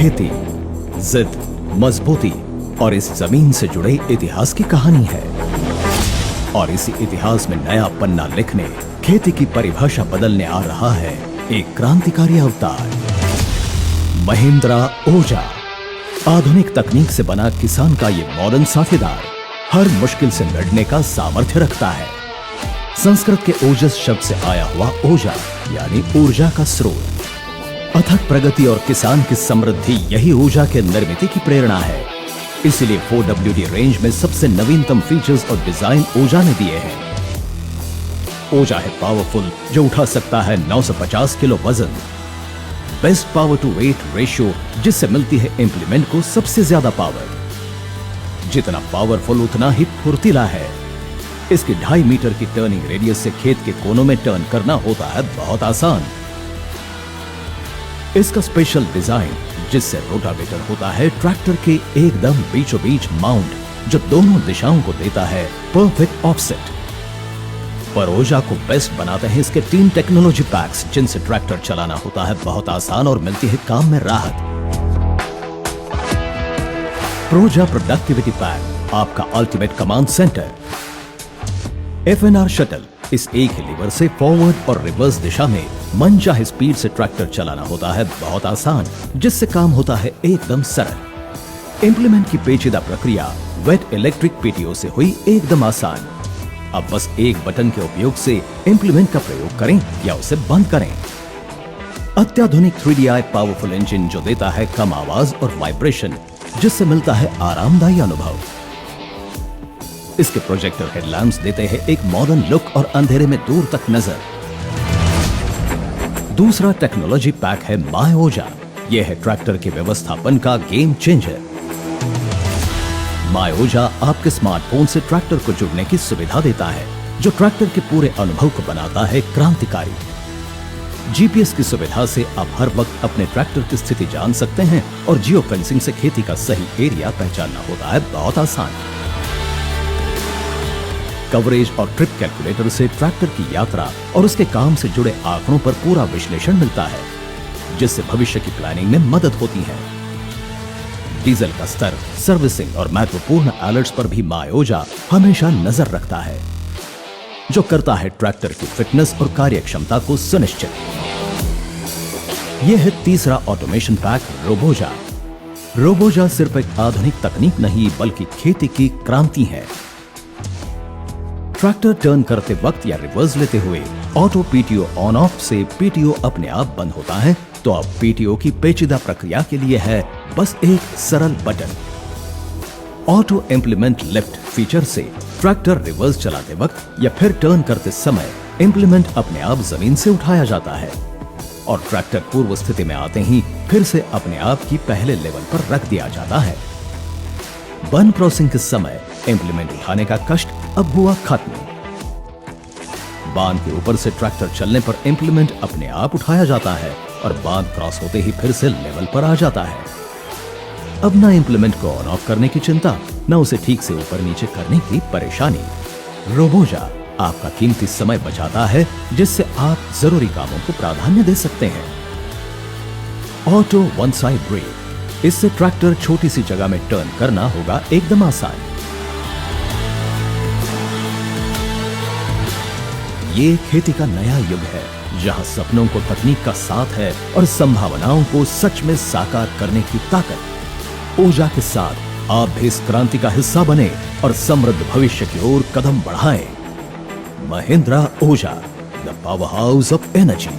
खेती, जिद, मजबूती और इस जमीन से जुड़े इतिहास की कहानी है। और इसी इतिहास में नया पन्ना लिखने, खेती की परिभाषा बदलने आ रहा है एक क्रांतिकारी अवतार, महिंद्रा ओजा। आधुनिक तकनीक से बना किसान का ये मॉडर्न साथीदार हर मुश्किल से लड़ने का सामर्थ्य रखता है। संस्कृत के ओजस शब्द से आया हुआ ओजा यानी ऊर्जा का स्रोत। अथक प्रगति और किसान की समृद्धि यही ऊर्जा के निर्मित की प्रेरणा है। इसलिए 4WD रेंज में सबसे नवीनतम फीचर्स और डिजाइन ओजा ने दिए हैं। ओजा है पावरफुल, जो उठा सकता है 950 किलो वजन। Best power to weight ratio, जिससे मिलती है इंप्लीमेंट को सबसे ज्यादा पावर। जितना पावरफुल उतना ही फुर्तीला है। इसकी 2.5 मीटर की टर्निंग रेडियस से खेत के कोनों में टर्न करना होता है बहुत आसान। इसका स्पेशल डिजाइन, जिससे रोटावेटर होता है ट्रैक्टर के एकदम बीचों बीच माउंट, जो दोनों दिशाओं को देता है परफेक्ट ऑफसेट। पर ओजा को बेस्ट बनाते हैं इसके 3 टेक्नोलॉजी पैक्स, जिनसे ट्रैक्टर चलाना होता है बहुत आसान और मिलती है काम में राहत। प्रोजा प्रोडक्टिविटी पैक, आपका ultimate command centre. FNR shuttle, इस एक ही लीवर से फॉरवर्ड और रिवर्स दिशा में मनचाहे स्पीड से ट्रैक्टर चलाना होता है बहुत आसान, जिससे काम होता है एकदम सरल। इंप्लीमेंट की पेचीदा प्रक्रिया वेट इलेक्ट्रिक PTO से हुई एकदम आसान। अब बस एक बटन के उपयोग से इंप्लीमेंट का प्रयोग करें या उसे बंद करें। अत्याधुनिक 3DI पावरफुल इंजन, जो देता है कम आवाज और वाइब्रेशन, जिससे मिलता है आरामदायी अनुभव। इसके प्रोजेक्टर हेडलैम्प्स देते हैं एक मॉडर्न लुक और अंधेरे में दूर तक नजर। दूसरा टेक्नोलॉजी पैक है माय ओजा। यह है ट्रैक्टर के व्यवस्थापन का गेम चेंजर। माय ओजा आपके स्मार्टफोन से ट्रैक्टर को जुड़ने की सुविधा देता है, जो ट्रैक्टर के पूरे अनुभव को बनाता है क्रांतिकारी। GPS की सुविधा से आप हर वक्त अपने ट्रैक्टर की स्थिति जान सकते हैं और जियो फेंसिंग से खेती का सही एरिया पहचानना होता है बहुत आसान। कवरेज और ट्रिप कैलकुलेटर से ट्रैक्टर की यात्रा और उसके काम से जुड़े आंकड़ों पर पूरा विश्लेषण मिलता है, जिससे भविष्य की प्लानिंग में मदद होती है। डीजल का स्तर, सर्विसिंग और महत्वपूर्ण अलर्ट्स पर भी माय ओजा हमेशा नजर रखता है, जो करता है ट्रैक्टर की फिटनेस और कार्यक्षमता को सुनिश्चित। यह है तीसरा ऑटोमेशन पैक, रोबोजा। रोबोजा सिर्फ एक आधुनिक तकनीक नहीं, बल्कि खेती की क्रांति है। ट्रैक्टर टर्न करते वक्त या रिवर्स लेते हुए ऑटो PTO ऑन ऑफ से PTO अपने आप बंद होता है, तो अब PTO की पेचीदा प्रक्रिया के लिए है बस एक सरल button. Auto implement lift feature से ट्रैक्टर रिवर्स चलाते वक्त या फिर टर्न करते समय इंप्लीमेंट अपने आप जमीन से उठाया जाता है और ट्रैक्टर पूर्व स्थिति में आते ही फिर से अपने आप की पहले लेवल पर रख दिया जाता है। बन क्रॉसिंग के समय इंप्लीमेंट उठाने का कष्ट अब हुआ खत्म। बांध के ऊपर से ट्रैक्टर चलने पर इंप्लीमेंट अपने आप उठाया जाता है और बांध क्रॉस होते ही फिर से लेवल पर आ जाता है। अब ना इंप्लीमेंट को ऑन ऑफ करने की चिंता, न उसे ठीक से ऊपर नीचे करने की परेशानी। रोबोजा आपका कीमती समय बचाता है, जिससे आप जरूरी कामों को प्राधान्य दे सकते हैं। ऑटो वन साइड ब्रेक, इससे ट्रैक्टर छोटी सी जगह में टर्न करना होगा एकदम आसान। ये खेती का नया युग है, जहां सपनों को तकनीक का साथ है और संभावनाओं को सच में साकार करने की ताकत। ओजा के साथ आप भी इस क्रांति का हिस्सा बने और समृद्ध भविष्य की ओर कदम बढ़ाएं। महिंद्रा ओजा, the power house of energy.